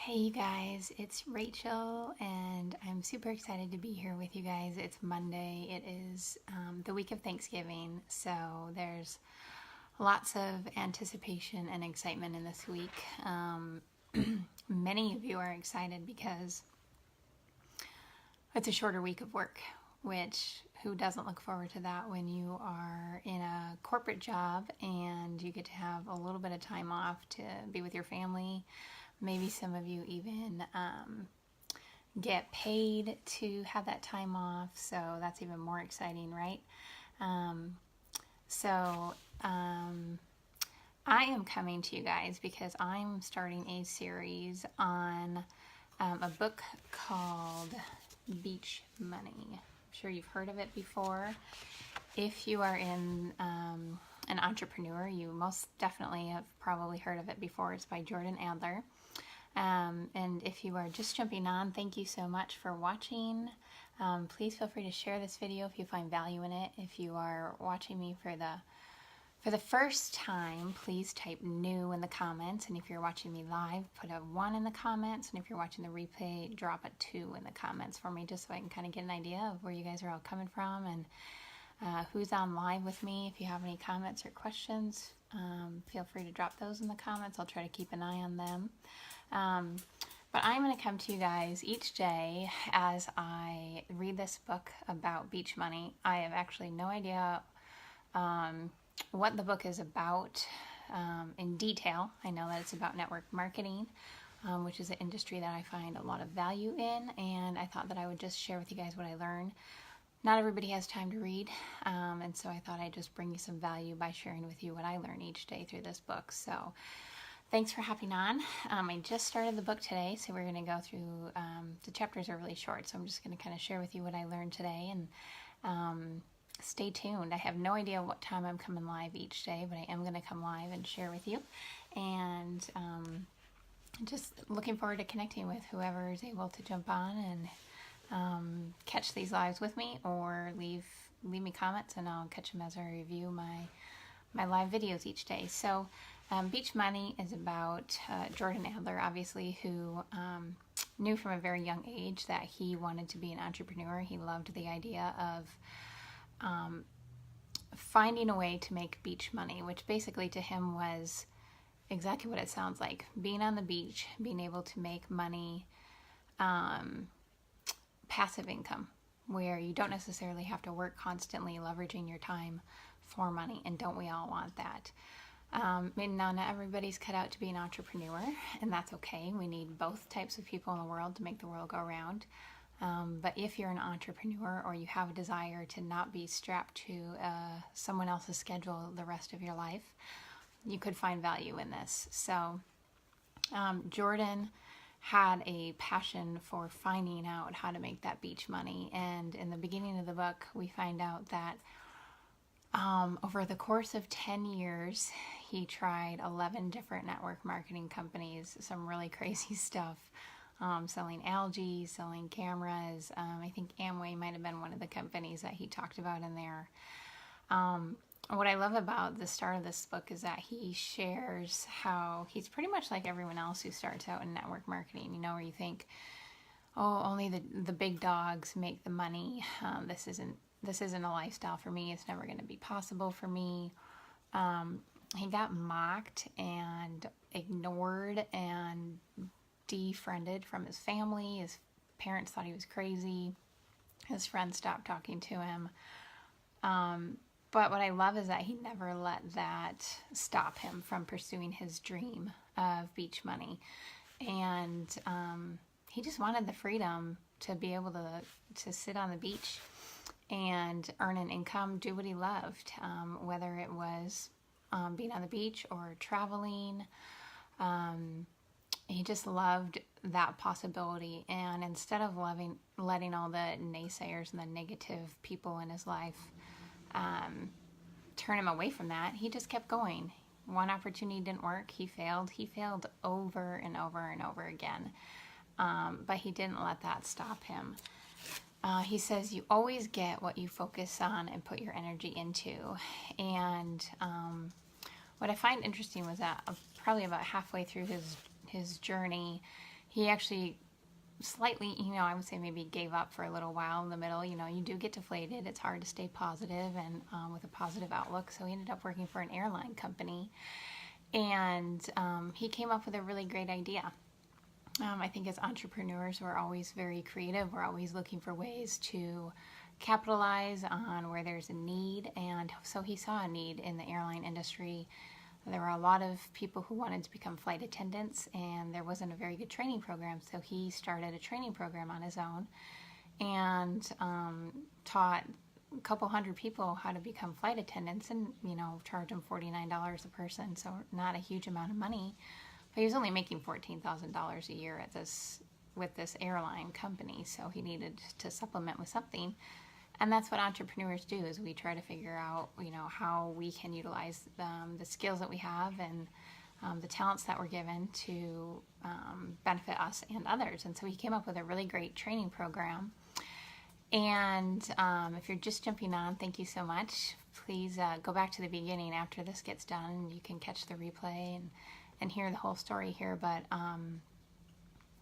Hey you guys, it's Rachel and I'm super excited to be here with you guys. It's Monday. It is the week of Thanksgiving, so there's lots of anticipation and excitement in this week. Many of you are excited because it's a shorter week of work, which who doesn't look forward to that when you are in a corporate job and you get to have a little bit of time off to be with your family. Maybe some of you even get paid to have that time off, so that's even more exciting, right? Um, so I am coming to you guys because I'm starting a series on a book called Beach Money. I'm sure you've heard of it before. If you are in an entrepreneur, you most definitely have probably heard of it before. It's by Jordan Adler. And if you are just jumping on, thank you so much for watching. Please feel free to share this video if you find value in it. If you are watching me for the first time, please type new in the comments. And if you're watching me live, put a 1 in the comments. And if you're watching the replay, drop a 2 in the comments for me, just so I can kind of get an idea of where you guys are all coming from and who's on live with me. If you have any comments or questions, feel free to drop those in the comments. I'll try to keep an eye on them. But I'm going to come to you guys each day as I read this book about beach money. I have actually no idea what the book is about in detail. I know that it's about network marketing, which is an industry that I find a lot of value in, and I thought that I would just share with you guys what I learned. Not everybody has time to read, and so I thought I'd just bring you some value by sharing with you what I learn each day through this book. So thanks for hopping on. I just started the book today, so we're going to go through, the chapters are really short, so I'm just going to kind of share with you what I learned today, and stay tuned. I have no idea what time I'm coming live each day, but I am going to come live and share with you, and just looking forward to connecting with whoever is able to jump on and catch these lives with me, or leave me comments and I'll catch them as I review my live videos each day. So Beach Money is about Jordan Adler, obviously, who knew from a very young age that he wanted to be an entrepreneur. He loved the idea of finding a way to make beach money, which basically to him was exactly what it sounds like. Being on the beach, being able to make money, passive income, where you don't necessarily have to work constantly, leveraging your time for money. And don't we all want that? Now, not everybody's cut out to be an entrepreneur, and that's okay. We need both types of people in the world to make the world go round. But if you're an entrepreneur, or you have a desire to not be strapped to someone else's schedule the rest of your life, you could find value in this. So Jordan had a passion for finding out how to make that beach money, and in the beginning of the book we find out that over the course of 10 years he tried 11 different network marketing companies, some really crazy stuff, selling algae, selling cameras. I think Amway might have been one of the companies that he talked about in there. What I love about the start of this book is that he shares how he's pretty much like everyone else who starts out in network marketing, you know, where you think, oh, only the big dogs make the money. This isn't a lifestyle for me. It's never going to be possible for me. He got mocked and ignored and defriended from his family. His parents thought he was crazy. His friends stopped talking to him. But what I love is that he never let that stop him from pursuing his dream of beach money. And he just wanted the freedom to be able to sit on the beach and earn an income, do what he loved, whether it was being on the beach or traveling. He just loved that possibility. And instead of letting all the naysayers and the negative people in his life turn him away from that, he just kept going. One opportunity didn't work, he failed over and over and over again, but he didn't let that stop him. He says you always get what you focus on and put your energy into. And what I find interesting was that probably about halfway through his journey, he actually slightly, I would say maybe gave up for a little while in the middle. You do get deflated. It's hard to stay positive and with a positive outlook. So he ended up working for an airline company, and he came up with a really great idea. I think as entrepreneurs, we're always very creative. We're always looking for ways to capitalize on where there's a need. And so he saw a need in the airline industry. There were a lot of people who wanted to become flight attendants, and there wasn't a very good training program. So he started a training program on his own and taught a couple hundred people how to become flight attendants, and charged them $49 a person. So not a huge amount of money. But he was only making $14,000 a year with this airline company, so he needed to supplement with something. And that's what entrepreneurs do, is we try to figure out, how we can utilize the skills that we have and the talents that we're given to benefit us and others. And so he came up with a really great training program. And if you're just jumping on, thank you so much. Please go back to the beginning after this gets done, and you can catch the replay and hear the whole story here. But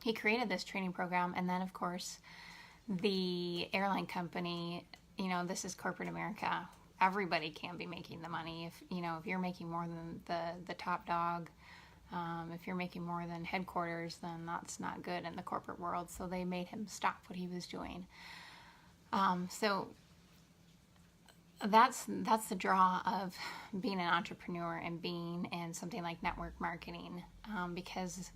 he created this training program, and then of course the airline company, this is corporate America. Everybody can be making the money. If you're making more than the top dog, if you're making more than headquarters, then that's not good in the corporate world. So they made him stop what he was doing. So that's the draw of being an entrepreneur and being in something like network marketing, because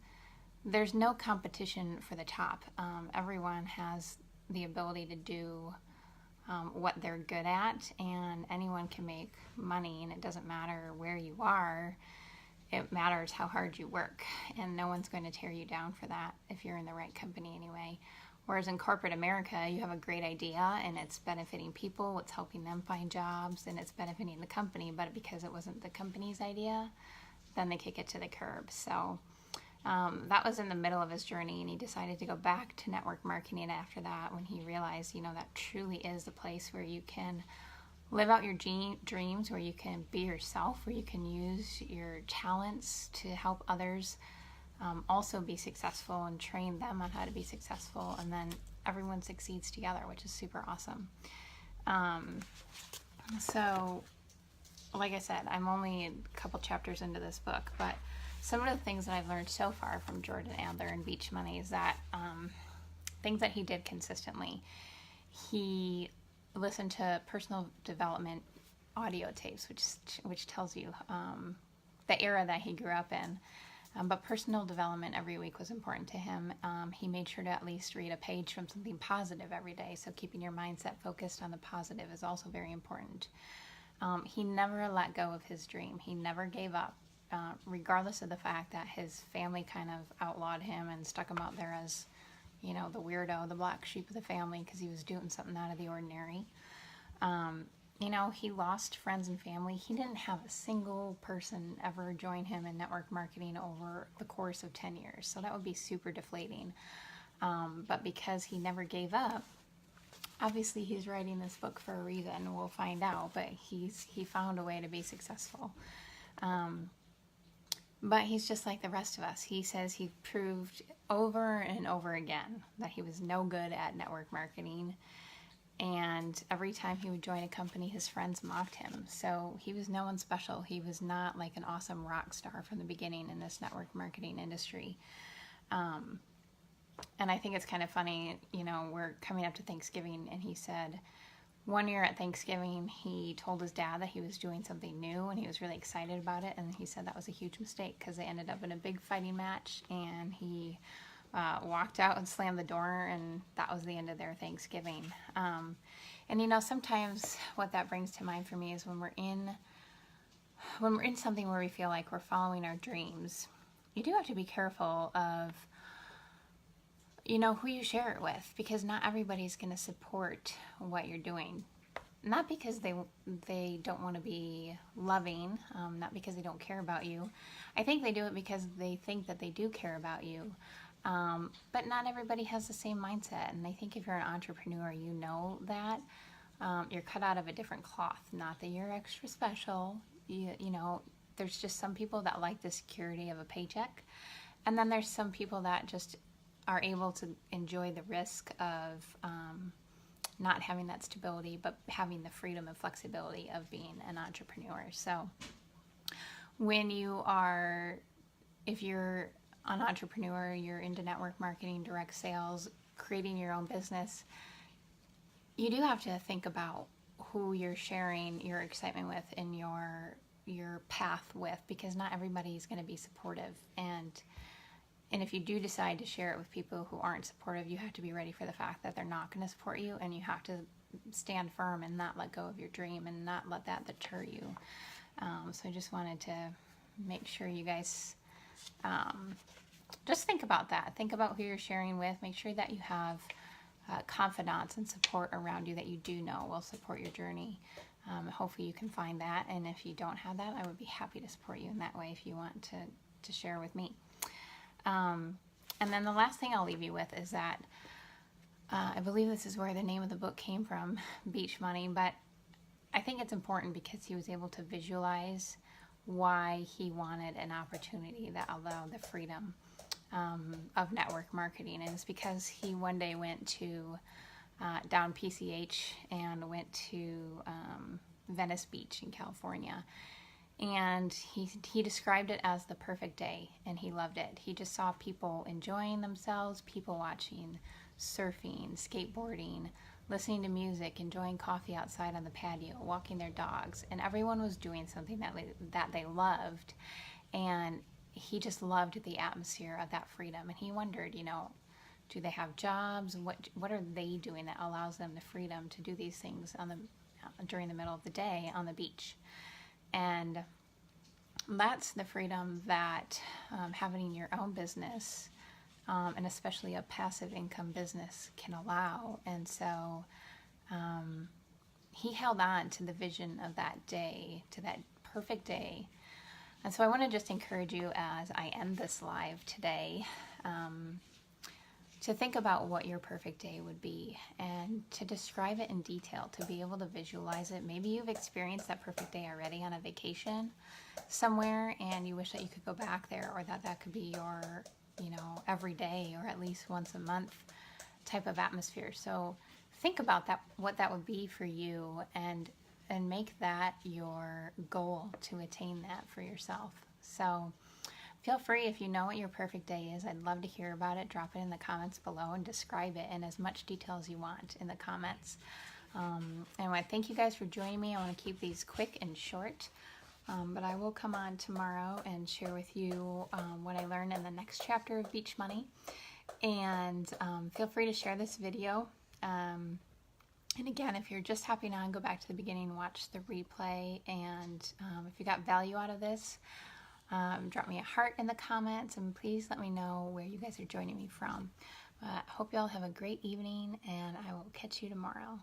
there's no competition for the top. Everyone has the ability to do what they're good at, and anyone can make money, and it doesn't matter where you are. It matters how hard you work, and no one's going to tear you down for that if you're in the right company anyway. Whereas in corporate America, you have a great idea and it's benefiting people, it's helping them find jobs, and it's benefiting the company, but because it wasn't the company's idea, then they kick it to the curb. So that was in the middle of his journey, and he decided to go back to network marketing after that, when he realized, that truly is the place where you can live out your dreams, where you can be yourself, where you can use your talents to help others also be successful and train them on how to be successful, and then everyone succeeds together, which is super awesome. So like I said, I'm only a couple chapters into this book, but some of the things that I've learned so far from Jordan Adler and Beach Money is that things that he did consistently. He listened to personal development audio tapes, which tells you the era that he grew up in. But personal development every week was important to him. He made sure to at least read a page from something positive every day. So keeping your mindset focused on the positive is also very important. He never let go of his dream. He never gave up, regardless of the fact that his family kind of outlawed him and stuck him out there as, the weirdo, the black sheep of the family, because he was doing something out of the ordinary. He lost friends and family. He didn't have a single person ever join him in network marketing over the course of 10 years. So that would be super deflating. But because he never gave up, obviously he's writing this book for a reason. We'll find out, but he found a way to be successful. But he's just like the rest of us. He says he proved over and over again that he was no good at network marketing. And every time he would join a company, his friends mocked him. So he was no one special. He was not like an awesome rock star from the beginning in this network marketing industry. And I think it's kind of funny, we're coming up to Thanksgiving, and he said one year at Thanksgiving, he told his dad that he was doing something new, and he was really excited about it. And he said that was a huge mistake, because they ended up in a big fighting match, and he walked out and slammed the door, and that was the end of their Thanksgiving. And sometimes what that brings to mind for me is when we're in something where we feel like we're following our dreams, you do have to be careful of who you share it with, because not everybody's going to support what you're doing. Not because they don't want to be loving, not because they don't care about you. I think they do it because they think that they do care about you. But not everybody has the same mindset. And I think if you're an entrepreneur, that you're cut out of a different cloth. Not that you're extra special. There's just some people that like the security of a paycheck. And then there's some people that just are able to enjoy the risk of not having that stability, but having the freedom and flexibility of being an entrepreneur. So when you are, if you're an entrepreneur, you're into network marketing, direct sales, creating your own business, you do have to think about who you're sharing your excitement with and your path with, because not everybody is going to be supportive. And if you do decide to share it with people who aren't supportive, you have to be ready for the fact that they're not going to support you, and you have to stand firm and not let go of your dream and not let that deter you. So I just wanted to make sure you guys just think about that. Think about who you're sharing with. Make sure that you have confidants and support around you that you do know will support your journey. Hopefully you can find that, and if you don't have that, I would be happy to support you in that way if you want to share with me. And then the last thing I'll leave you with is that I believe this is where the name of the book came from, Beach Money, but I think it's important because he was able to visualize why he wanted an opportunity that allowed the freedom of network marketing. And it's because he one day went to down PCH and went to Venice Beach in California. And he described it as the perfect day, and he loved it. He just saw people enjoying themselves, people watching, surfing, skateboarding, listening to music, enjoying coffee outside on the patio, walking their dogs, and everyone was doing something that they loved. And he just loved the atmosphere of that freedom. And he wondered, do they have jobs? What are they doing that allows them the freedom to do these things during the middle of the day on the beach? And that's the freedom that having your own business, and especially a passive income business, can allow. And so he held on to the vision of that day, to that perfect day. And so I want to just encourage you as I end this live today to think about what your perfect day would be and to describe it in detail, to be able to visualize it. Maybe you've experienced that perfect day already on a vacation somewhere and you wish that you could go back there, or that could be your, every day or at least once a month type of atmosphere. So think about that, what that would be for you, and make that your goal to attain that for yourself. So feel free, if you know what your perfect day is, I'd love to hear about it. Drop it in the comments below and describe it in as much detail as you want in the comments. And I thank you guys for joining me. I want to keep these quick and short, but I will come on tomorrow and share with you what I learned in the next chapter of Beach Money. And feel free to share this video. And again, if you're just hopping on, go back to the beginning, watch the replay. And if you got value out of this, drop me a heart in the comments, and please let me know where you guys are joining me from. Hope you all have a great evening, and I will catch you tomorrow.